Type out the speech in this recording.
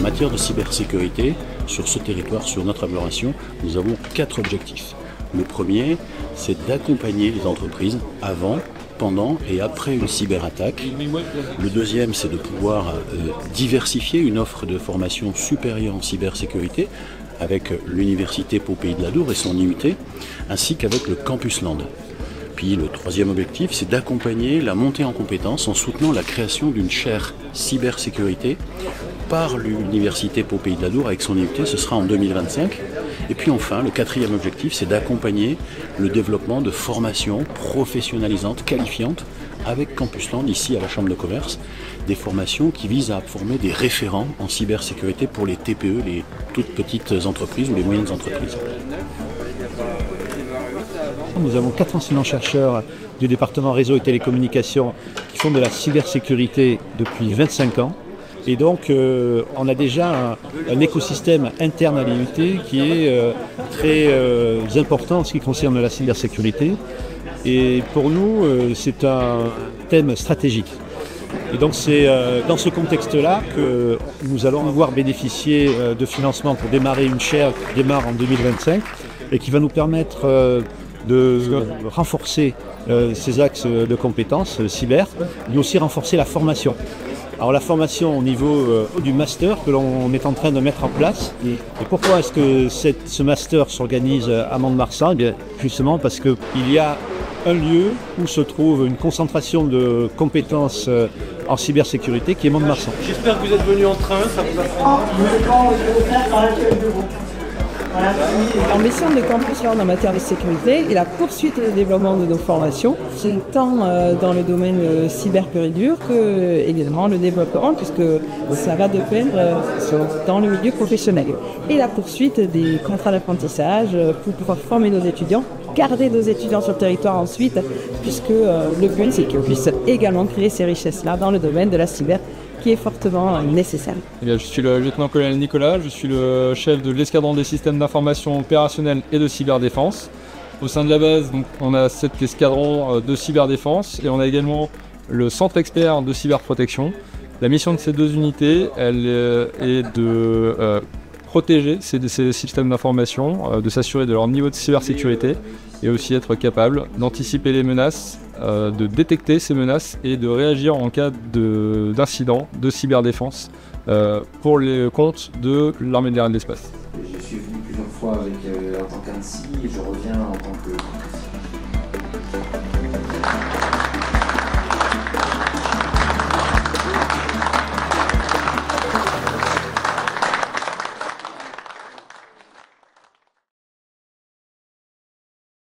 matière de cybersécurité, sur ce territoire, sur notre agglomération, nous avons 4 objectifs. Le premier, c'est d'accompagner les entreprises avant, pendant et après une cyberattaque. Le deuxième, c'est de pouvoir diversifier une offre de formation supérieure en cybersécurité avec l'Université Pau Pays de l'Adour et son IUT, ainsi qu'avec le Campus Land. Puis le troisième objectif, c'est d'accompagner la montée en compétences en soutenant la création d'une chaire cybersécurité par l'Université Pau Pays de l'Adour avec son IUT, ce sera en 2025. Et puis enfin, le quatrième objectif, c'est d'accompagner le développement de formations professionnalisantes, qualifiantes, avec Campus Land, ici à la Chambre de commerce, des formations qui visent à former des référents en cybersécurité pour les TPE, les toutes petites entreprises ou les moyennes entreprises. Nous avons 4 enseignants-chercheurs du département réseau et télécommunications qui font de la cybersécurité depuis 25 ans. Et donc, on a déjà un écosystème interne à l'IUT qui est très important en ce qui concerne la cybersécurité. Et pour nous, c'est un thème stratégique. Et donc, c'est dans ce contexte-là que nous allons pouvoir bénéficier de financement pour démarrer une chaire qui démarre en 2025 et qui va nous permettre de renforcer ces axes de compétences cyber, mais aussi renforcer la formation. Alors la formation au niveau du master que l'on est en train de mettre en place. Et pourquoi est-ce que ce master s'organise à Mont-de-Marsan? Eh bien, justement parce qu'il y a un lieu où se trouve une concentration de compétences en cybersécurité qui est Mont-de-Marsan. J'espère que vous êtes venus en train, ça vous apprend. Ambition de Campus Land en matière de sécurité et la poursuite et le développement de nos formations, c'est tant dans le domaine cyber pur et dur que également le développement, puisque ça va de pair dans le milieu professionnel. Et la poursuite des contrats d'apprentissage pour pouvoir former nos étudiants, garder nos étudiants sur le territoire ensuite, puisque le but c'est qu'ils puissent également créer ces richesses-là dans le domaine de la cyber, qui est fortement nécessaire. Eh bien, je suis le lieutenant-colonel Nicolas, je suis le chef de l'escadron des systèmes d'information opérationnels et de cyberdéfense. Au sein de la base, donc, on a cet escadron de cyberdéfense et on a également le centre expert de cyberprotection. La mission de ces deux unités, elle est de protéger ces systèmes d'information, de s'assurer de leur niveau de cybersécurité et aussi être capable d'anticiper les menaces, de détecter ces menaces et de réagir en cas d'incident de cyberdéfense pour les comptes de l'armée de l'air et de l'espace. Je suis venu plusieurs fois en tant qu'ANSI et je reviens en tant que